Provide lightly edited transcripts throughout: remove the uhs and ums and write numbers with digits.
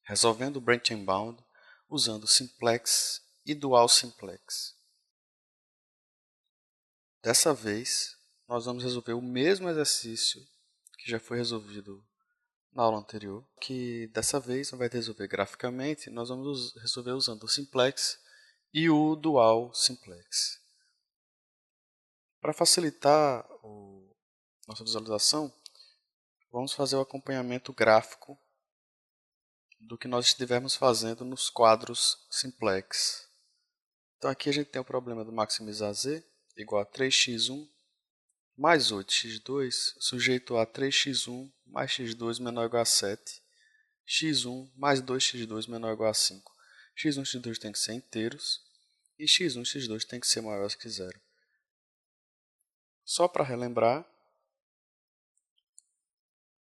resolvendo o branch and bound usando simplex e dual simplex. Dessa vez, nós vamos resolver o mesmo exercício que já foi resolvido na aula anterior, que dessa vez, ao invés de resolver graficamente, nós vamos resolver usando o simplex e o dual simplex. Para facilitar nossa visualização, vamos fazer o acompanhamento gráfico do que nós estivermos fazendo nos quadros simplex. Então aqui a gente tem o problema do maximizar z igual a 3x1 mais 8x2 sujeito a 3x1 mais x2 menor ou igual a 7, x1 mais 2x2 menor ou igual a 5. x1 e x2 tem que ser inteiros e x1 e x2 tem que ser maiores que zero. Só para relembrar,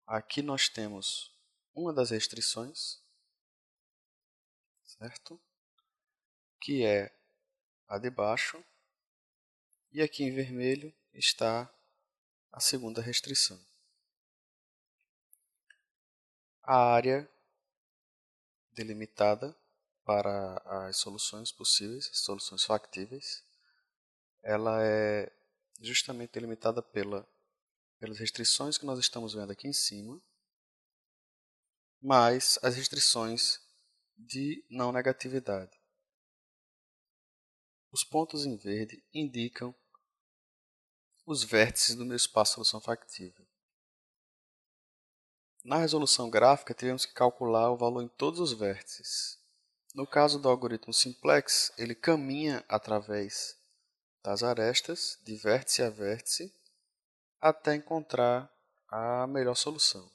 aqui nós temos uma das restrições, certo? Que é a de baixo, e aqui em vermelho está a segunda restrição. A área delimitada para as soluções possíveis, as soluções factíveis, ela é justamente delimitada pelas restrições que nós estamos vendo aqui em cima, mais as restrições de não negatividade. Os pontos em verde indicam os vértices do meu espaço de solução factível. Na resolução gráfica, tivemos que calcular o valor em todos os vértices. No caso do algoritmo simplex, ele caminha através das arestas, de vértice a vértice, até encontrar a melhor solução.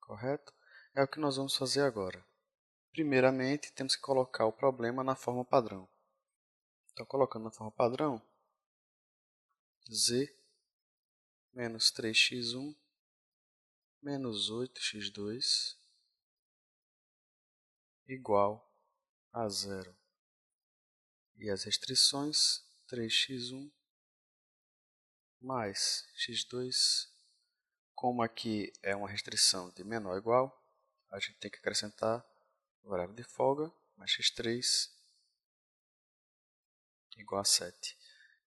Correto? É o que nós vamos fazer agora. Primeiramente, temos que colocar o problema na forma padrão. Então, colocando na forma padrão, z menos 3x1 menos 8x2 igual a zero. E as restrições, 3x1 mais x2, como aqui é uma restrição de menor ou igual, a gente tem que acrescentar a variável de folga, mais x3 igual a 7.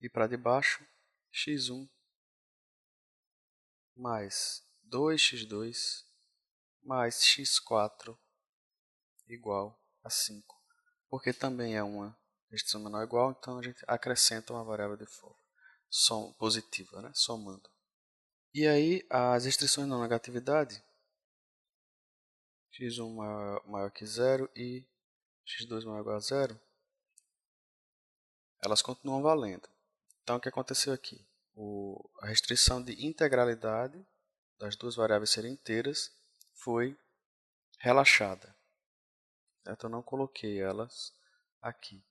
E para de baixo, x1 mais 2x2 mais x4 igual a 5. Porque também é uma restrição menor ou igual, então a gente acrescenta uma variável de folga positiva, né? Somando. E aí, as restrições de não negatividade, x1 maior que zero e x2 maior ou igual a zero, elas continuam valendo. Então, o que aconteceu aqui? A restrição de integralidade das duas variáveis serem inteiras foi relaxada. Certo? Eu não coloquei elas aqui.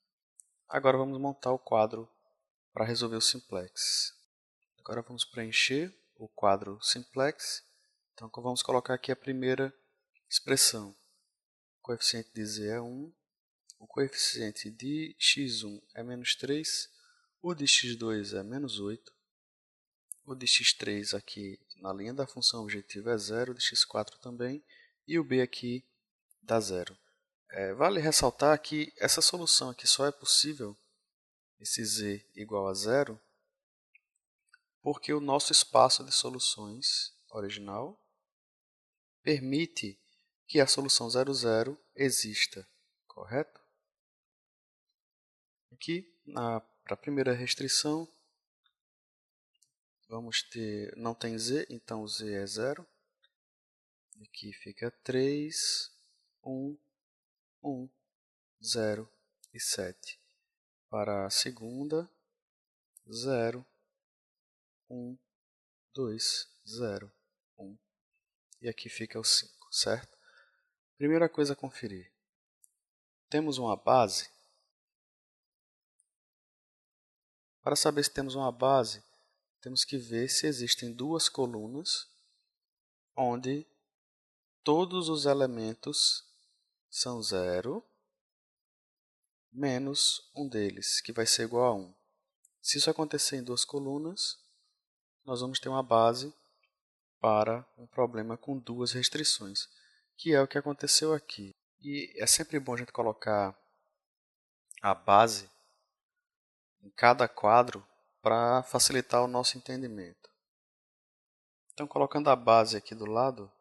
Agora vamos montar o quadro para resolver o simplex. Agora vamos preencher o quadro simplex. Então vamos colocar aqui a primeira expressão. O coeficiente de z é 1, o coeficiente de x1 é menos 3, o de x2 é menos 8, o de x3 aqui na linha da função objetiva é 0, o de x4 também, e o b aqui dá 0. Vale ressaltar que essa solução aqui só é possível, esse z igual a 0, porque o nosso espaço de soluções original permite que a solução 00 exista, correto? Aqui, para a primeira restrição, vamos ter, não tem z, então o z é 0. Aqui fica 3, 1, 1, 0 e 7. Para a segunda, 0, 1, 2, 0, 1. E aqui fica o 5, certo? Primeira coisa a conferir. Temos uma base? Para saber se temos uma base, temos que ver se existem duas colunas onde todos os elementos são 0, menos um deles, que vai ser igual a 1. Se isso acontecer em duas colunas, nós vamos ter uma base para um problema com duas restrições, que é o que aconteceu aqui. E é sempre bom a gente colocar a base em cada quadro para facilitar o nosso entendimento. Então, colocando a base aqui do lado,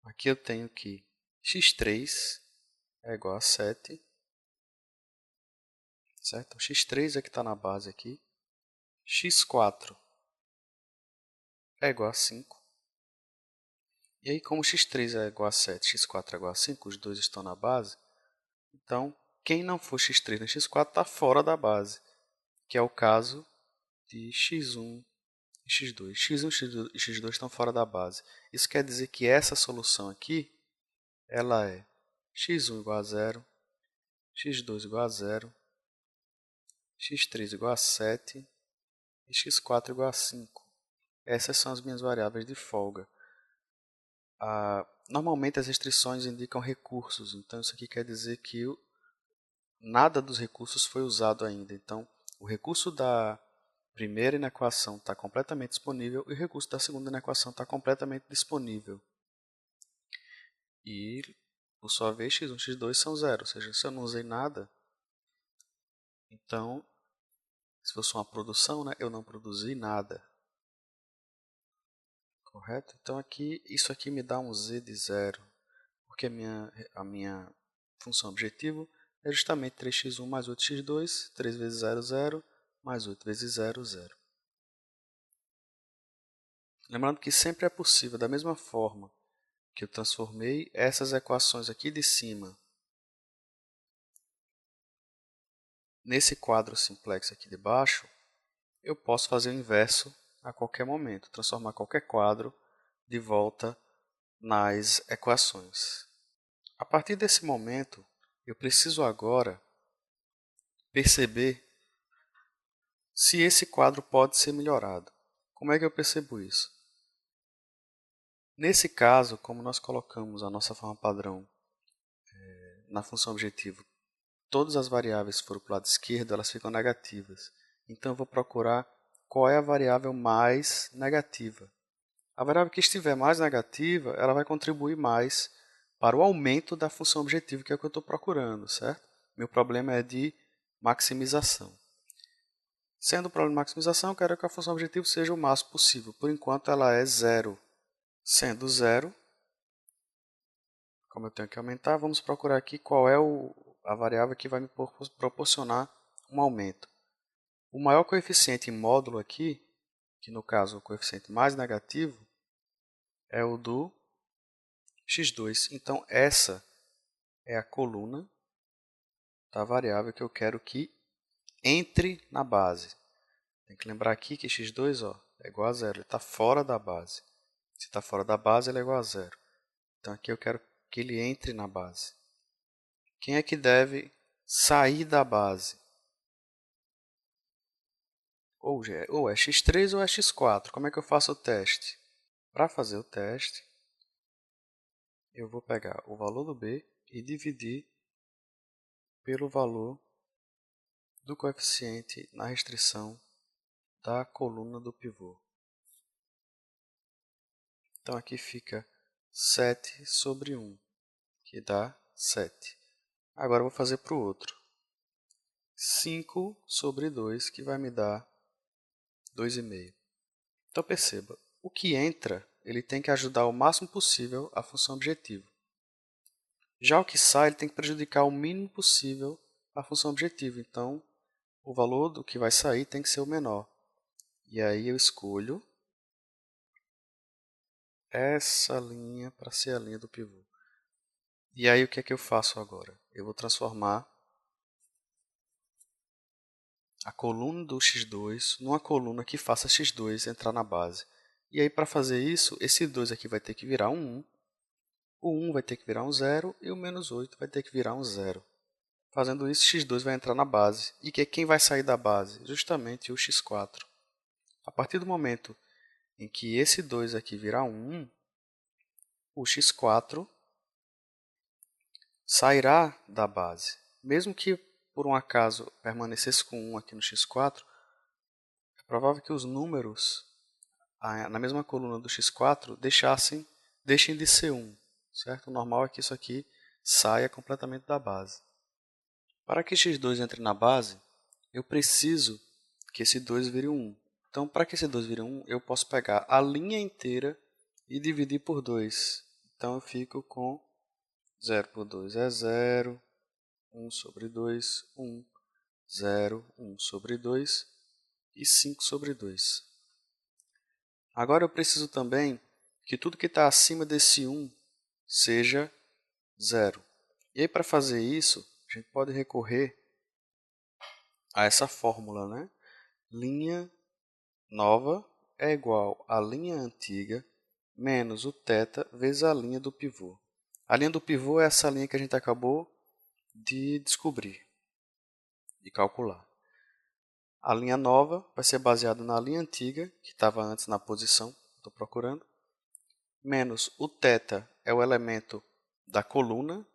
aqui eu tenho que x3 é igual a 7, certo? Então, x3 é que está na base aqui, x4 é igual a 5, e aí como x3 é igual a 7, x4 é igual a 5, os dois estão na base, então quem não for x3 nem x4 está fora da base, que é o caso de x1 e x2. x1 e x2 estão fora da base. Isso quer dizer que essa solução aqui, ela é x1 igual a 0, x2 igual a 0, x3 igual a 7 e x4 igual a 5. Essas são as minhas variáveis de folga. Normalmente as restrições indicam recursos, então isso aqui quer dizer que nada dos recursos foi usado ainda. Então, o recurso da primeira inequação está completamente disponível e o recurso da segunda inequação está completamente disponível. E, por sua vez, x1 e x2 são zero, ou seja, se eu não usei nada, então, se fosse uma produção, né, eu não produzi nada. Correto? Então, isso aqui me dá um z de zero, porque a minha função objetivo é justamente 3x1 mais 8x2, 3 vezes 0, 0, mais 8 vezes 0, 0. Lembrando que sempre é possível, da mesma forma que eu transformei essas equações aqui de cima nesse quadro simplex aqui de baixo, eu posso fazer o inverso a qualquer momento, transformar qualquer quadro de volta nas equações. A partir desse momento, eu preciso agora perceber se esse quadro pode ser melhorado. Como é que eu percebo isso? Nesse caso, como nós colocamos a nossa forma padrão na função objetivo, todas as variáveis que foram para o lado esquerdo, elas ficam negativas. Então, eu vou procurar qual é a variável mais negativa. A variável que estiver mais negativa, ela vai contribuir mais para o aumento da função objetivo, que é o que eu estou procurando, certo? Meu problema é de maximização. Sendo o problema de maximização, eu quero que a função objetivo seja o máximo possível. Por enquanto, ela é zero. Sendo zero, como eu tenho que aumentar, vamos procurar aqui qual é a variável que vai me proporcionar um aumento. O maior coeficiente em módulo aqui, que no caso é o coeficiente mais negativo, é o do x2. Então, essa é a coluna da variável que eu quero que entre na base. Tem que lembrar aqui que x2 é igual a zero, ele está fora da base. Se está fora da base, ele é igual a zero. Então, aqui eu quero que ele entre na base. Quem é que deve sair da base? Ou é x3 ou é x4. Como é que eu faço o teste? Para fazer o teste, eu vou pegar o valor do b e dividir pelo valor do coeficiente na restrição da coluna do pivô. Então aqui fica 7 sobre 1, que dá 7. Agora eu vou fazer para o outro. 5 sobre 2, que vai me dar 2,5. Então perceba, o que entra, ele tem que ajudar o máximo possível a função objetivo. Já o que sai, ele tem que prejudicar o mínimo possível a função objetivo. Então, o valor do que vai sair tem que ser o menor. E aí eu escolho essa linha para ser a linha do pivô. E aí o que é que eu faço agora? Eu vou transformar a coluna do x2 numa coluna que faça x2 entrar na base. E aí para fazer isso, esse 2 aqui vai ter que virar um 1, o 1 vai ter que virar um 0 e o menos 8 vai ter que virar um 0. Fazendo isso, x2 vai entrar na base. E quem vai sair da base? Justamente o x4. A partir do momento em que esse 2 aqui virar um 1, o x4 sairá da base. Mesmo que por um acaso permanecesse com 1 aqui no x4, é provável que os números na mesma coluna do x4 deixem de ser 1. certo? O normal é que isso aqui saia completamente da base. Para que x2 entre na base, eu preciso que esse 2 vire 1. Então, para que esse 2 vire 1, eu posso pegar a linha inteira e dividir por 2. Então, eu fico com 0 por 2 é 0, 1 sobre 2, 1, 0, 1 sobre 2 e 5 sobre 2. Agora eu preciso também que tudo que está acima desse 1 seja 0. E aí, para fazer isso, a gente pode recorrer a essa fórmula, né? Linha nova é igual à linha antiga menos o θ vezes a linha do pivô. A linha do pivô é essa linha que a gente acabou de descobrir e calcular. A linha nova vai ser baseada na linha antiga, que estava antes na posição que estou procurando, menos o θ é o elemento da coluna,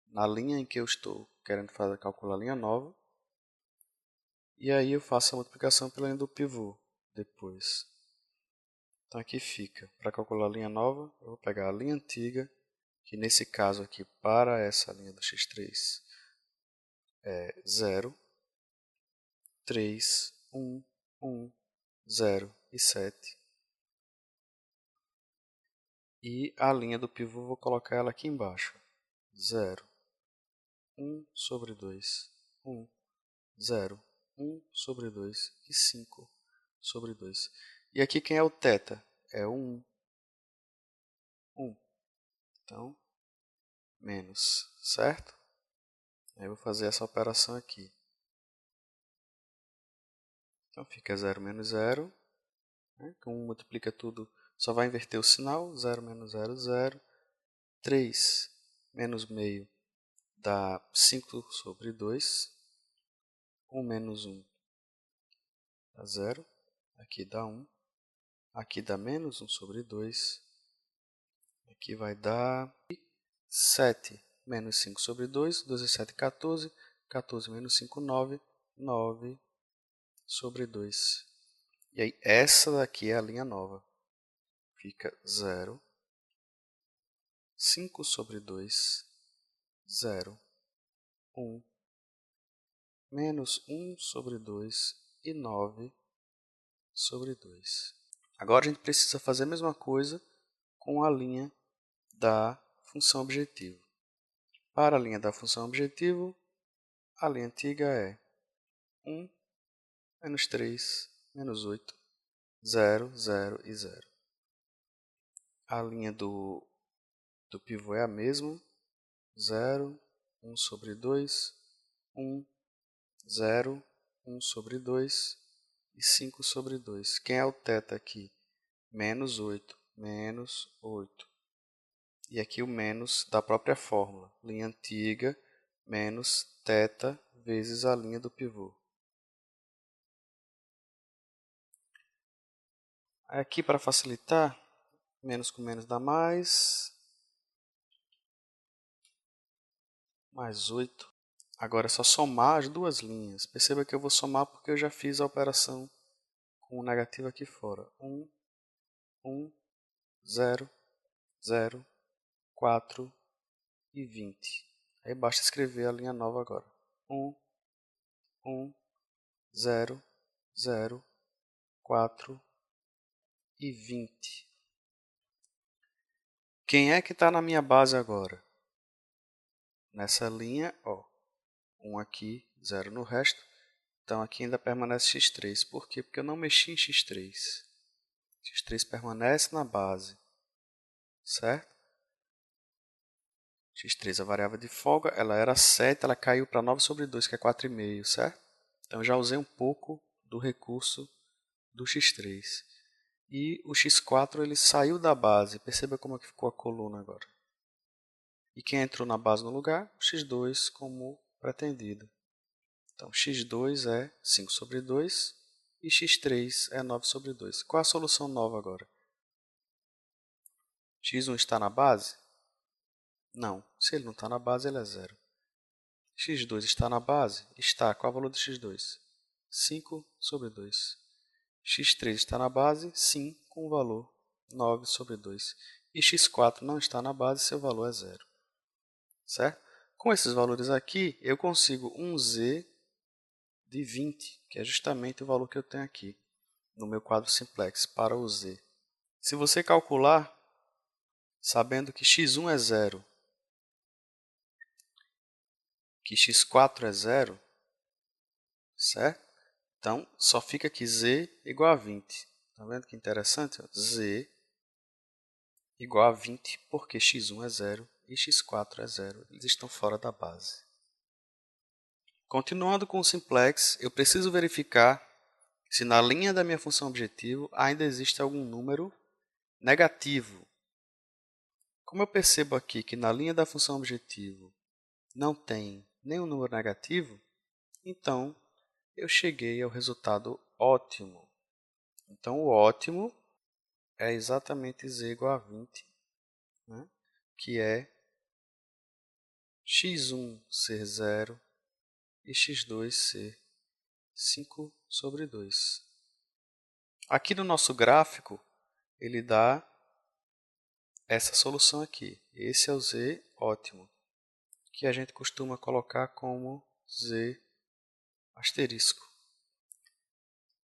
na linha em que eu estou querendo calcular a linha nova, e aí eu faço a multiplicação pela linha do pivô depois. Então aqui fica, para calcular a linha nova, eu vou pegar a linha antiga, que nesse caso aqui, para essa linha do x3, é 0, 3, 1, 1, 0 e 7. E a linha do pivô, vou colocar ela aqui embaixo. 0, 1 sobre 2, 1, 0, 1 sobre 2 e 5 sobre 2. E aqui quem é o θ? É o 1. 1. Então, menos, certo? Aí eu vou fazer essa operação aqui. Então fica 0 menos 0. Né? Como multiplica tudo, só vai inverter o sinal. 0 menos 0, 0. 3 menos meio dá 5 sobre 2. 1 menos 1 dá 0. Aqui dá 1. Aqui dá menos 1 sobre 2. Aqui vai dar 7 menos 5 sobre 2. 2 e 7, 14. 14 menos 5, 9. 9 sobre 2. E aí, essa daqui é a linha nova. Fica 0. 5 sobre 2. 0. 1. Menos 1 sobre 2 e 9 sobre 2. Agora a gente precisa fazer a mesma coisa com a linha da função objetivo. Para a linha da função objetivo, a linha antiga é 1, menos 3, menos 8, 0, 0 e 0. A linha do pivô é a mesma, 0, 1 sobre 2, 1, 0, 1 sobre 2 e 5 sobre 2. Quem é o θ aqui? Menos 8, menos 8. E aqui o menos da própria fórmula. Linha antiga menos θ vezes a linha do pivô. Aqui, para facilitar, menos com menos dá mais 8. Agora é só somar as duas linhas. Perceba que eu vou somar porque eu já fiz a operação com o negativo aqui fora. 1, 1, 0, 0, 4 e 20. Aí basta escrever a linha nova agora. 1, 1, 0, 0, 4 e 20. Quem é que está na minha base agora? Nessa linha, ó, 1 aqui, 0 no resto. Então aqui ainda permanece x3. Por quê? Porque eu não mexi em x3. x3 permanece na base, certo? x3 é a variável de folga, ela era 7, ela caiu para 9 sobre 2, que é 4,5, certo? Então eu já usei um pouco do recurso do x3. E o x4 ele saiu da base. Perceba como é que ficou a coluna agora. E quem entrou na base no lugar? O x2 como pretendido. Então x2 é 5 sobre 2 e x3 é 9 sobre 2. Qual a solução nova agora? x1 está na base? Não. Se ele não está na base, ele é 0. x2 está na base? Está. Qual é o valor de x2? 5 sobre 2. x3 está na base? Sim, com o valor 9 sobre 2. e x4 não está na base, seu valor é zero. Certo? Com esses valores aqui, eu consigo um z de 20, que é justamente o valor que eu tenho aqui no meu quadro simplex para o z. Se você calcular, sabendo que x1 é zero, que x4 é zero, certo? Então, só fica aqui z igual a 20. Tá vendo que interessante? Z igual a 20, porque x1 é zero e x4 é zero. Eles estão fora da base. Continuando com o simplex, eu preciso verificar se na linha da minha função objetivo ainda existe algum número negativo. Como eu percebo aqui que na linha da função objetivo não tem nenhum número negativo, então eu cheguei ao resultado ótimo. Então, o ótimo é exatamente z igual a 20, né? Que é x1 ser zero e x2 ser 5 sobre 2. Aqui no nosso gráfico, ele dá essa solução aqui. Esse é o z ótimo, que a gente costuma colocar como z asterisco.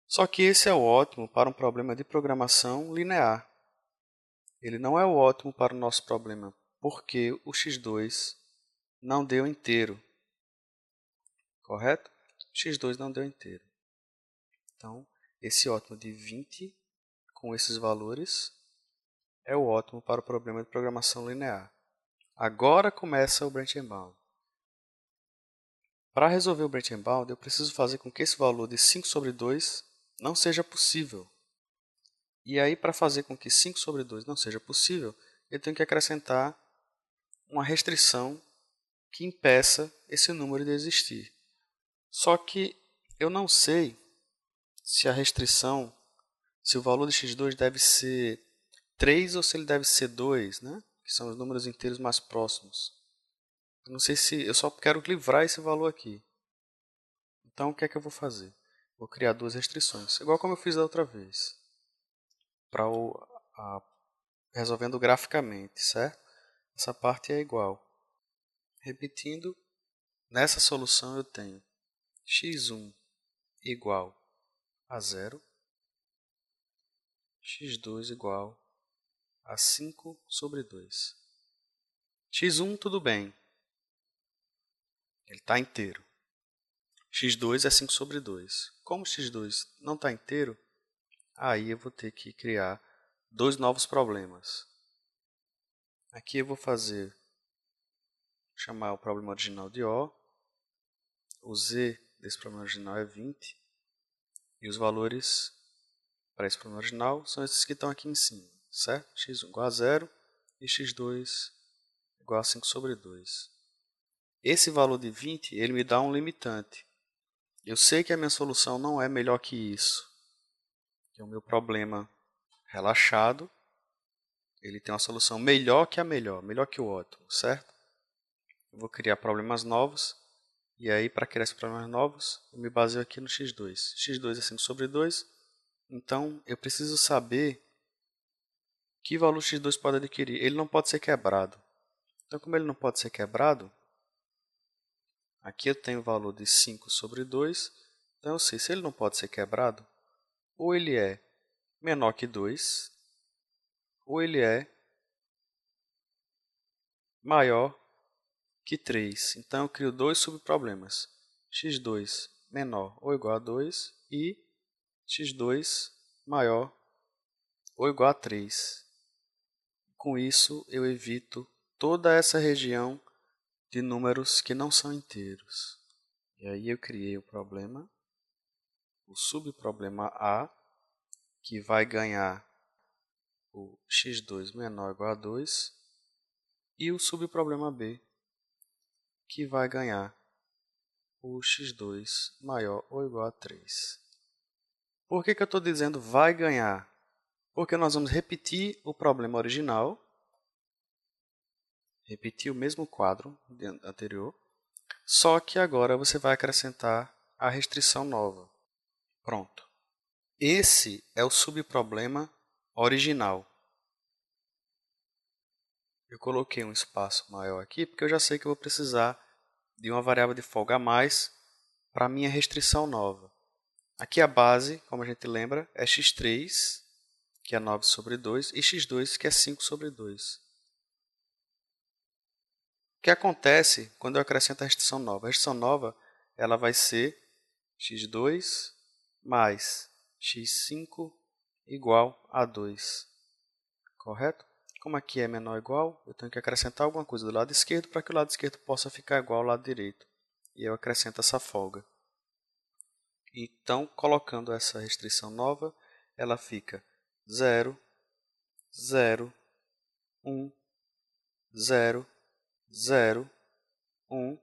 Só que esse é o ótimo para um problema de programação linear. Ele não é o ótimo para o nosso problema, porque o x2 não deu inteiro. Correto? x2 não deu inteiro. Então, esse ótimo de 20, com esses valores, é o ótimo para o problema de programação linear. Agora começa o branch and bound. Para resolver o branch and bound, eu preciso fazer com que esse valor de 5 sobre 2 não seja possível. E aí, para fazer com que 5 sobre 2 não seja possível, eu tenho que acrescentar uma restrição que impeça esse número de existir. Só que eu não sei se a restrição, se o valor de x2 deve ser 3 ou se ele deve ser 2, né? Que são os números inteiros mais próximos. Eu não sei se eu só quero livrar esse valor aqui. Então, o que é que eu vou fazer? Vou criar duas restrições, igual como eu fiz da outra vez, para resolvendo graficamente, certo? Essa parte é igual. Repetindo, nessa solução eu tenho x1 igual a 0, x2 igual a 5 sobre 2. x1 tudo bem, ele está inteiro. x2 é 5 sobre 2. Como x2 não está inteiro, aí eu vou ter que criar dois novos problemas. Aqui eu vou chamar o problema original de O. O z desse problema original é 20. E os valores para esse problema original são esses que estão aqui em cima, certo? x1 igual a 0 e x2 igual a 5 sobre 2. Esse valor de 20 ele me dá um limitante. Eu sei que a minha solução não é melhor que isso. Que o meu problema relaxado, ele tem uma solução melhor que a melhor que o ótimo, certo? Eu vou criar problemas novos, e aí para criar esses problemas novos, eu me baseio aqui no x2. x2 é 5 sobre 2, então eu preciso saber que valor x2 pode adquirir. Ele não pode ser quebrado. Então, como ele não pode ser quebrado, aqui eu tenho o valor de 5 sobre 2, então eu sei, se ele não pode ser quebrado, ou ele é menor que 2, ou ele é maior que 3. Então, eu crio dois subproblemas. x2 menor ou igual a 2 e x2 maior ou igual a 3. Com isso, eu evito toda essa região de números que não são inteiros. E aí eu criei o problema, o subproblema A, que vai ganhar o x2 menor ou igual a 2, e o subproblema B, que vai ganhar o x2 maior ou igual a 3. Por que eu estou dizendo vai ganhar? Porque nós vamos repetir o problema original, repetir o mesmo quadro anterior, só que agora você vai acrescentar a restrição nova. Pronto. Esse é o subproblema original. Eu coloquei um espaço maior aqui porque eu já sei que eu vou precisar de uma variável de folga a mais para a minha restrição nova. Aqui a base, como a gente lembra, é x3, que é 9 sobre 2, e x2, que é 5 sobre 2. O que acontece quando eu acrescento a restrição nova? A restrição nova ela vai ser x2 mais x5 igual a 2. Correto? Como aqui é menor ou igual, eu tenho que acrescentar alguma coisa do lado esquerdo para que o lado esquerdo possa ficar igual ao lado direito. E eu acrescento essa folga. Então, colocando essa restrição nova, ela fica 0, 0, 1, 0, 0, 1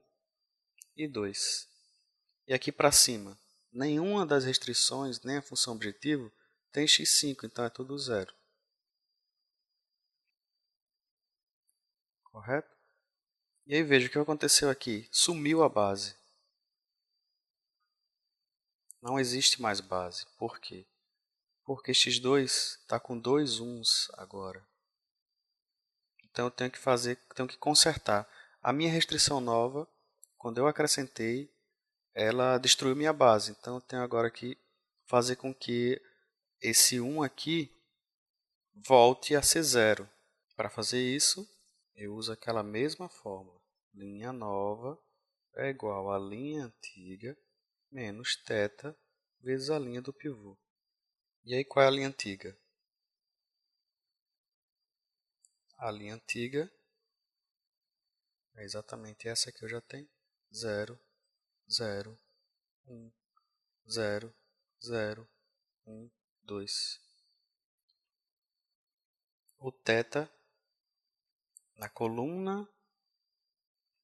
e 2. E aqui para cima, nenhuma das restrições, nem a função objetivo, tem x5, então é tudo zero. Correto? E aí veja o que aconteceu aqui. Sumiu a base. Não existe mais base. Por quê? Porque x2 está com dois uns agora. Então eu tenho que consertar. A minha restrição nova, quando eu acrescentei, ela destruiu minha base. Então eu tenho agora que fazer com que esse 1 aqui volte a ser zero. Para fazer isso, eu uso aquela mesma fórmula. Linha nova é igual a linha antiga menos θ vezes a linha do pivô. E aí qual é a linha antiga? A linha antiga é exatamente essa que eu já tenho. 0, 0, 1, 0, 0, 1, 2. O θ na coluna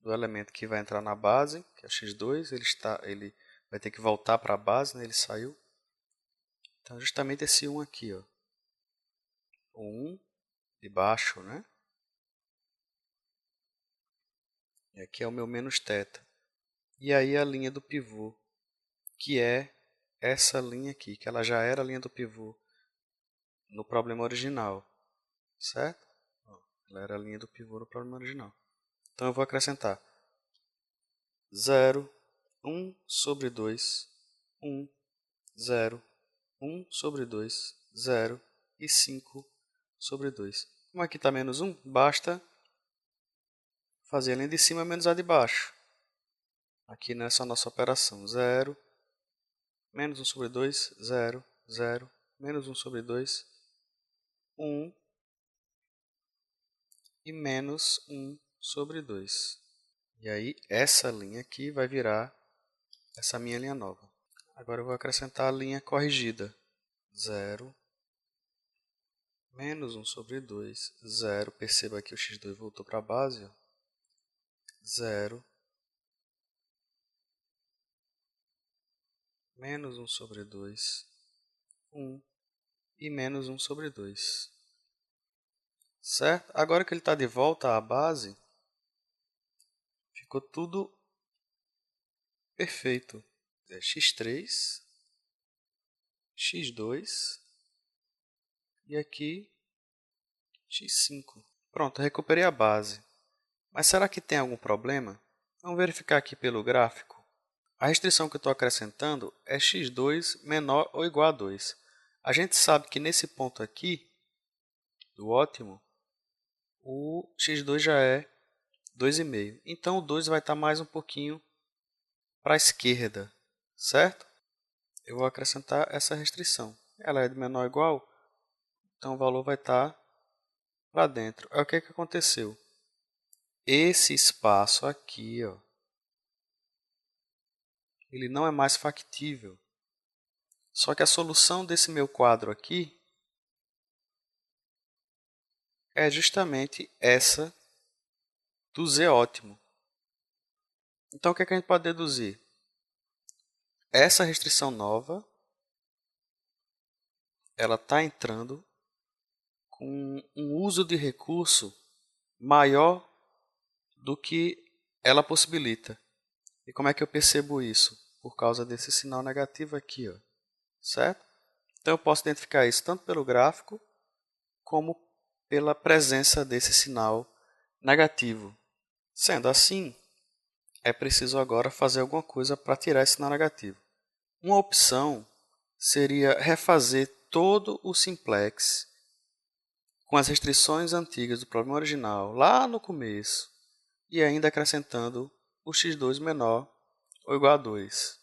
do elemento que vai entrar na base, que é x2, ele vai ter que voltar para a base, né? Ele saiu. Então, justamente esse 1 aqui, ó. O 1 de baixo, né? E aqui é o meu menos θ. E aí a linha do pivô, que é essa linha aqui, que ela já era a linha do pivô no problema original, certo? Ela era a linha do pivô no problema original. Então eu vou acrescentar 0, 1 sobre 2, 1, 0, 1 sobre 2, 0 e 5 sobre 2. Como aqui está menos 1, basta fazer a linha de cima menos a de baixo. Aqui nessa nossa operação, 0, menos 1 sobre 2, 0, 0, menos 1 sobre 2, 1 e menos 1 sobre 2. E aí essa linha aqui vai virar essa minha linha nova. Agora eu vou acrescentar a linha corrigida. 0, menos 1 sobre 2, 0. Perceba que o x2 voltou para a base. 0, menos 1 sobre 2, 1 e menos 1 sobre 2. Certo? Agora que ele está de volta à base, ficou tudo perfeito. É x3, x2 e aqui x5. Pronto, recuperei a base. Mas será que tem algum problema? Vamos verificar aqui pelo gráfico. A restrição que eu estou acrescentando é x2 menor ou igual a 2. A gente sabe que nesse ponto aqui, do ótimo, o x2 já é 2,5. Então o 2 vai estar mais um pouquinho para a esquerda, certo? Eu vou acrescentar essa restrição. Ela é de menor ou igual, então o valor vai estar para dentro. É o que aconteceu. Esse espaço aqui, ó, ele não é mais factível. Só que a solução desse meu quadro aqui é justamente essa do z ótimo. Então, o que a gente pode deduzir? Essa restrição nova, ela está entrando com um uso de recurso maior do que ela possibilita. E como é que eu percebo isso? Por causa desse sinal negativo aqui, ó, certo? Então eu posso identificar isso tanto pelo gráfico como pela presença desse sinal negativo. Sendo assim, é preciso agora fazer alguma coisa para tirar esse sinal negativo. Uma opção seria refazer todo o simplex com as restrições antigas do problema original lá no começo e ainda acrescentando o x2 menor ou igual a 2.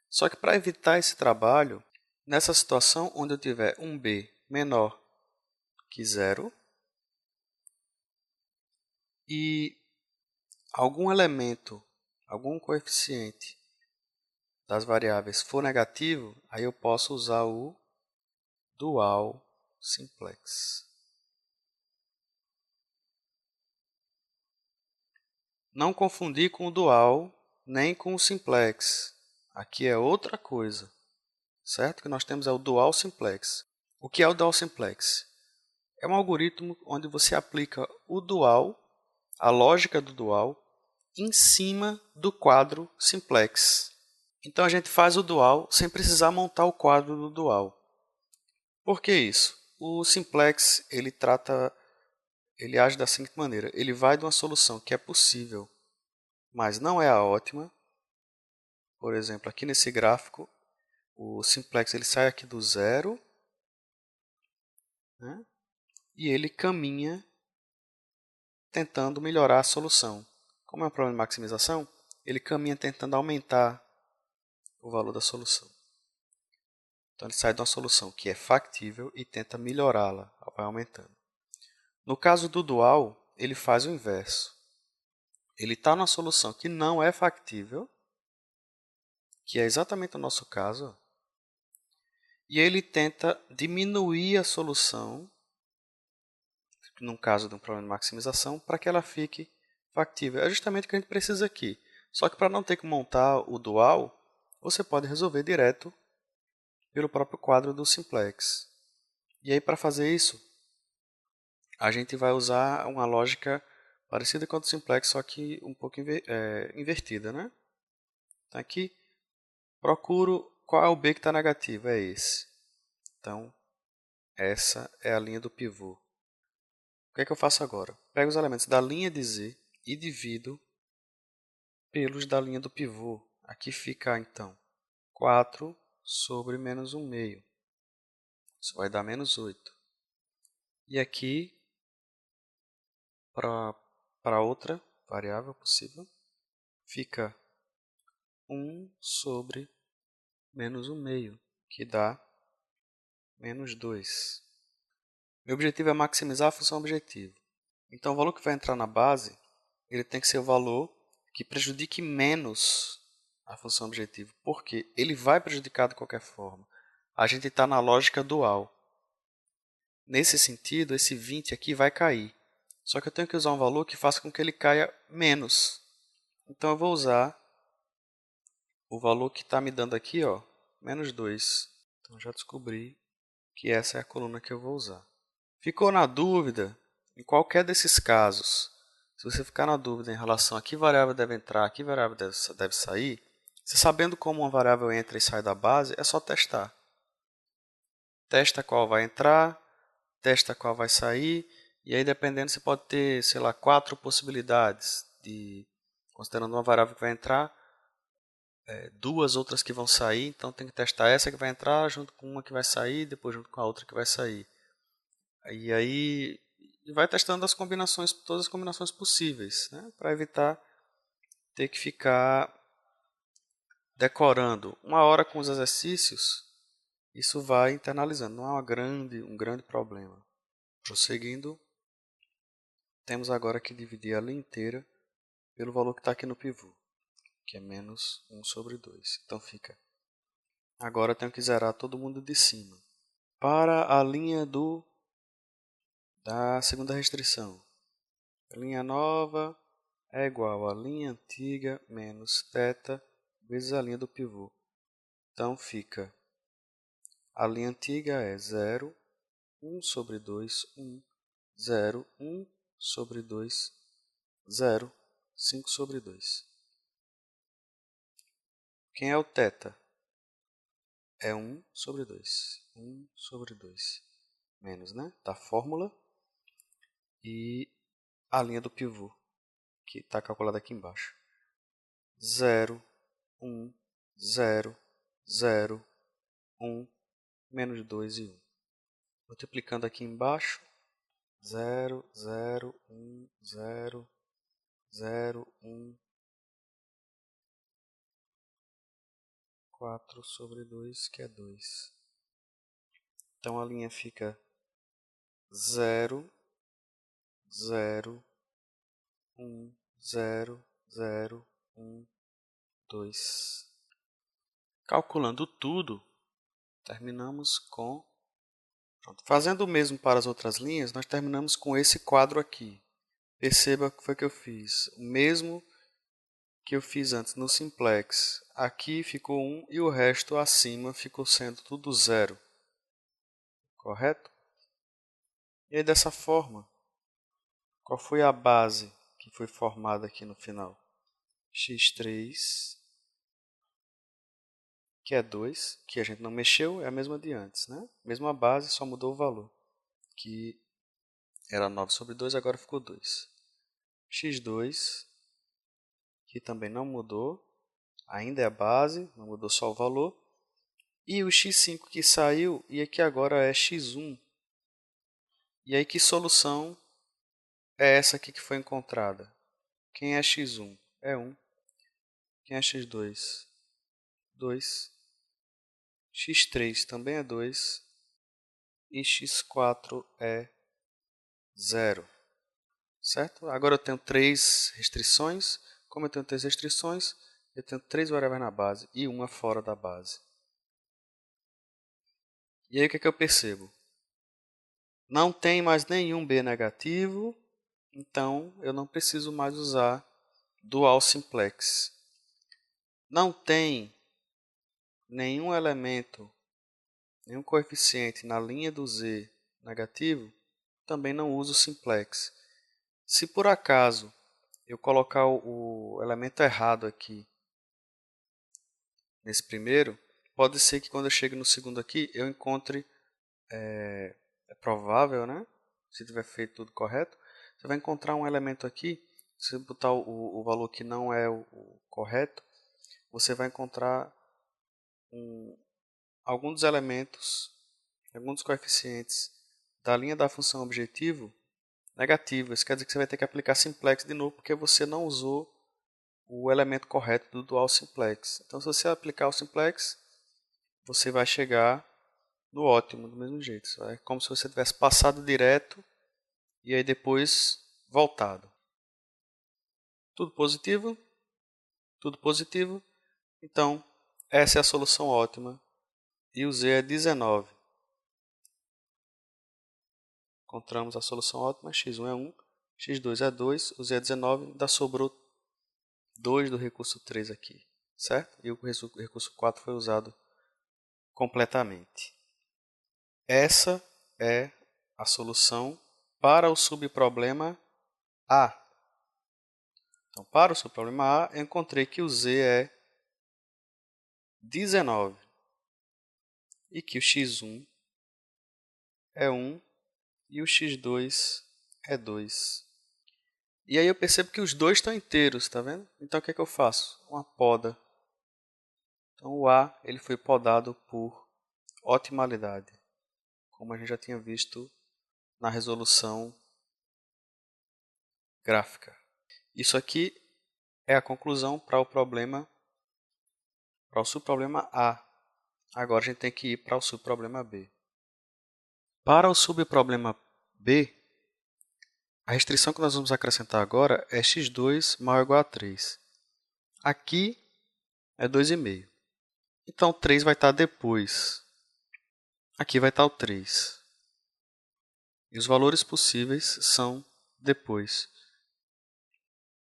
Só que para evitar esse trabalho, nessa situação onde eu tiver um b menor que 0 e algum elemento, algum coeficiente das variáveis for negativo, aí eu posso usar o dual simplex. Não confundir com o dual, nem com o simplex. Aqui é outra coisa, certo? O que nós temos é o dual simplex. O que é o dual simplex? É um algoritmo onde você aplica o dual, a lógica do dual, em cima do quadro simplex. Então a gente faz o dual sem precisar montar o quadro do dual. Por que isso? O simplex ele age da seguinte maneira: ele vai de uma solução que é possível, mas não é a ótima. Por exemplo, aqui nesse gráfico, o simplex ele sai aqui do zero, né? E ele caminha tentando melhorar a solução. Como é um problema de maximização, ele caminha tentando aumentar o valor da solução. Então ele sai de uma solução que é factível e tenta melhorá-la, vai aumentando. No caso do dual, ele faz o inverso. Ele está numa solução que não é factível, que é exatamente o nosso caso, e ele tenta diminuir a solução, no caso de um problema de maximização, para que ela fique factível. É justamente o que a gente precisa aqui. Só que para não ter que montar o dual, você pode resolver direto pelo próprio quadro do simplex. E aí, para fazer isso, a gente vai usar uma lógica parecida com a do simplex, só que um pouco invertida, né? Então, aqui, procuro qual é o B que está negativo, é esse. Então, essa é a linha do pivô. O que é que eu faço agora? Pego os elementos da linha de Z e divido pelos da linha do pivô. Aqui fica, então, 4 sobre menos 1 meio. Isso vai dar menos 8. E aqui, para outra variável possível, fica 1 sobre menos 1 meio, que dá menos 2. Meu objetivo é maximizar a função objetivo. Então, o valor que vai entrar na base, ele tem que ser o valor que prejudique menos a função objetivo, porque ele vai prejudicar de qualquer forma. A gente está na lógica dual. Nesse sentido, esse 20 aqui vai cair. Só que eu tenho que usar um valor que faça com que ele caia menos. Então, eu vou usar o valor que está me dando aqui, ó, menos 2. Então, já descobri que essa é a coluna que eu vou usar. Ficou na dúvida? Em qualquer desses casos, se você ficar na dúvida em relação a que variável deve entrar, a que variável deve sair, você sabendo como uma variável entra e sai da base, é só testar. Testa qual vai entrar, testa qual vai sair, e aí dependendo você pode ter, sei lá, 4 possibilidades, considerando uma variável que vai entrar, 2 outras que vão sair, então tem que testar essa que vai entrar junto com uma que vai sair, depois junto com a outra que vai sair. E aí vai testando todas as combinações possíveis, né? Para evitar ter que ficar decorando 1 hora com os exercícios. Isso vai internalizando, não é um grande problema. Prosseguindo, temos agora que dividir a linha inteira pelo valor que está aqui no pivô, que é menos 1 sobre 2. Então fica. Agora eu tenho que zerar todo mundo de cima. Para a linha da segunda restrição, a linha nova é igual à linha antiga menos θ vezes a linha do pivô. Então fica, a linha antiga é 0, 1 sobre 2, 1, 0, 1 sobre 2, 0, 5 sobre 2. Quem é o θ? É 1 sobre 2. 1 sobre 2. Menos, né? Da fórmula. E a linha do pivô, que está calculada aqui embaixo. 0, 1, 0, 0, 1, menos 2 e 1. Multiplicando aqui embaixo, 0, 0, 1, 0, 0, 1, 4 sobre 2, que é 2. Então a linha fica 0, 0, 1, 0, 0, 1, 2. Calculando tudo, terminamos com... Pronto. Fazendo o mesmo para as outras linhas, nós terminamos com esse quadro aqui. Perceba que foi que eu fiz. O mesmo que eu fiz antes no simplex. Aqui ficou 1 e o resto acima ficou sendo tudo 0. Correto? E aí, dessa forma, qual foi a base que foi formada aqui no final? x3, que é 2, que a gente não mexeu, é a mesma de antes, né? Mesma base, só mudou o valor, que era 9 sobre 2, agora ficou 2. x2, que também não mudou, ainda é a base, não mudou só o valor. E o x5 que saiu, e aqui agora é x1. E aí, que solução é essa aqui que foi encontrada? Quem é x1? É 1. Quem é x2? 2. x3 também é 2. E x4 é 0. Certo? Agora eu tenho 3 restrições. Como eu tenho 3 restrições, eu tenho 3 variáveis na base e uma fora da base. E aí, o que é que eu percebo? Não tem mais nenhum b negativo, então eu não preciso mais usar dual simplex. Não tem nenhum elemento, nenhum coeficiente na linha do z negativo, também não uso simplex. Se por acaso eu colocar o elemento errado aqui nesse primeiro, pode ser que quando eu chegue no segundo aqui eu encontre, é provável, né? Se tiver feito tudo correto, você vai encontrar um elemento aqui. Se você botar o valor que não é o correto, você vai encontrar alguns dos elementos, alguns dos coeficientes da linha da função objetivo negativo. Isso quer dizer que você vai ter que aplicar simplex de novo, porque você não usou o elemento correto do dual simplex. Então, se você aplicar o simplex, você vai chegar no ótimo do mesmo jeito. É como se você tivesse passado direto e aí depois voltado. Tudo positivo? Tudo positivo. Então, essa é a solução ótima. E o z é 19. Encontramos a solução ótima. x1 é 1, x2 é 2, o z é 19. Ainda sobrou 2 do recurso 3 aqui. Certo? E o recurso 4 foi usado completamente. Essa é a solução para o subproblema A. Então, para o subproblema A, eu encontrei que o z é 19 e que o x1 é 1 e o x2 é 2. E aí eu percebo que os dois estão inteiros, tá vendo? Então o que é que eu faço? Uma poda. Então o A ele foi podado por otimalidade, como a gente já tinha visto na resolução gráfica. Isso aqui é a conclusão para o problema, para o subproblema A. Agora a gente tem que ir para o subproblema B. Para o subproblema B, a restrição que nós vamos acrescentar agora é x2 maior ou igual a 3. Aqui é 2,5. Então 3 vai estar depois. Aqui vai estar o 3. E os valores possíveis são depois.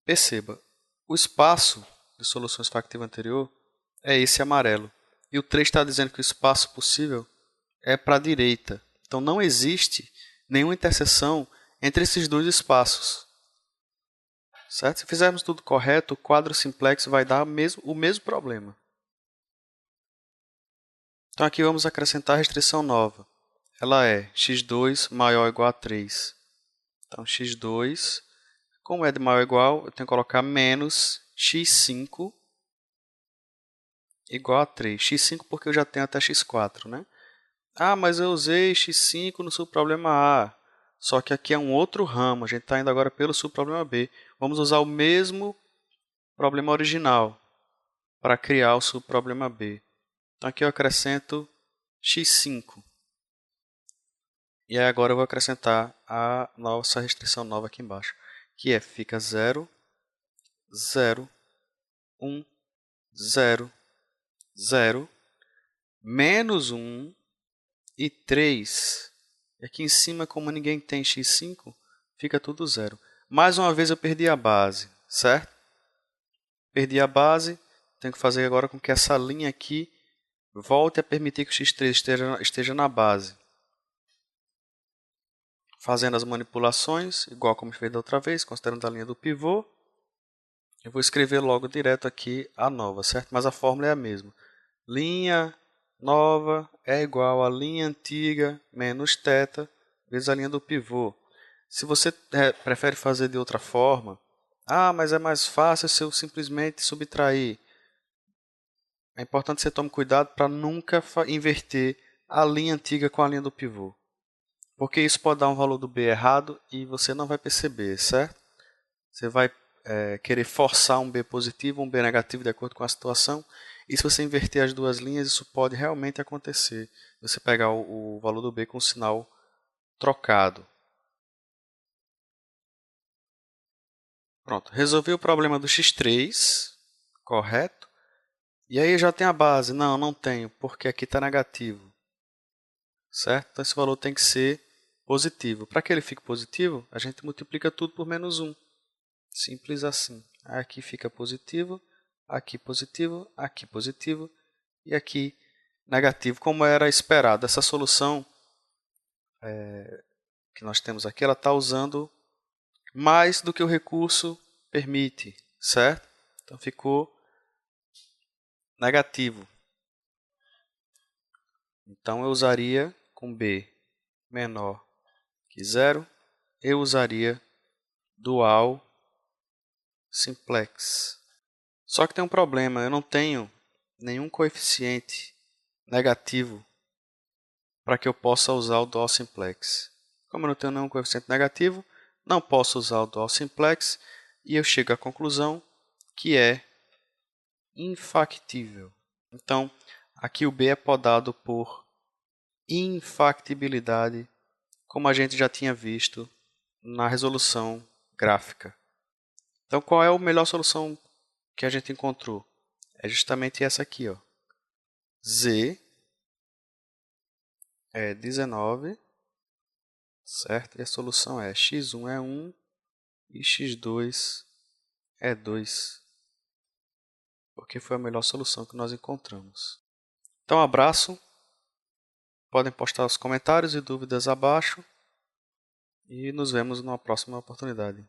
Perceba, o espaço de soluções factiva anterior é esse amarelo. E o 3 está dizendo que o espaço possível é para a direita. Então não existe nenhuma interseção entre esses dois espaços. Certo? Se fizermos tudo correto, o quadro simplex vai dar o mesmo problema. Então aqui vamos acrescentar a restrição nova. Ela é x2 maior ou igual a 3. Então x2 Como é de maior ou igual, eu tenho que colocar menos x5 igual a 3. x5 porque eu já tenho até x4, né? Ah, mas eu usei x5 no subproblema A. Só que aqui é um outro ramo, a gente está indo agora pelo subproblema B. Vamos usar o mesmo problema original para criar o subproblema B. Então aqui eu acrescento x5. E aí agora eu vou acrescentar a nossa restrição nova aqui embaixo, que fica 0, 0, 1, 0, 0, menos 1 e 3. E aqui em cima, como ninguém tem x5, fica tudo 0. Mais uma vez eu perdi a base, certo? Perdi a base, tenho que fazer agora com que essa linha aqui volte a permitir que o x3 esteja na base. Fazendo as manipulações, igual como fez da outra vez, considerando a linha do pivô. Eu vou escrever logo direto aqui a nova, certo? Mas a fórmula é a mesma. Linha nova é igual a linha antiga menos θ vezes a linha do pivô. Se você prefere fazer de outra forma, mas é mais fácil se eu simplesmente subtrair. É importante que você tome cuidado para nunca inverter a linha antiga com a linha do pivô. Porque isso pode dar um valor do B errado e você não vai perceber, certo? Você vai querer forçar um B positivo ou um B negativo de acordo com a situação. E se você inverter as duas linhas, isso pode realmente acontecer. Você pegar o valor do B com o sinal trocado. Pronto, resolvi o problema do x3, correto? E aí já tem a base. Não, não tenho, porque aqui está negativo. Certo? Então esse valor tem que ser positivo. Para que ele fique positivo, a gente multiplica tudo por menos 1. Simples assim. Aqui fica positivo, aqui positivo e aqui negativo, como era esperado. Essa solução que nós temos aqui, ela está usando mais do que o recurso permite, certo? Então ficou negativo. Então eu usaria com B menor que 0, eu usaria dual simplex. Só que tem um problema, eu não tenho nenhum coeficiente negativo para que eu possa usar o dual simplex. Como eu não tenho nenhum coeficiente negativo, não posso usar o dual simplex e eu chego à conclusão que é infactível. Então, aqui o B é podado por infactibilidade, como a gente já tinha visto na resolução gráfica. Então, qual é a melhor solução que a gente encontrou? É justamente essa aqui, ó. Z é 19, certo? E a solução é x1 é 1 e x2 é 2, porque foi a melhor solução que nós encontramos. Então, abraço. Podem postar os comentários e dúvidas abaixo e nos vemos numa próxima oportunidade.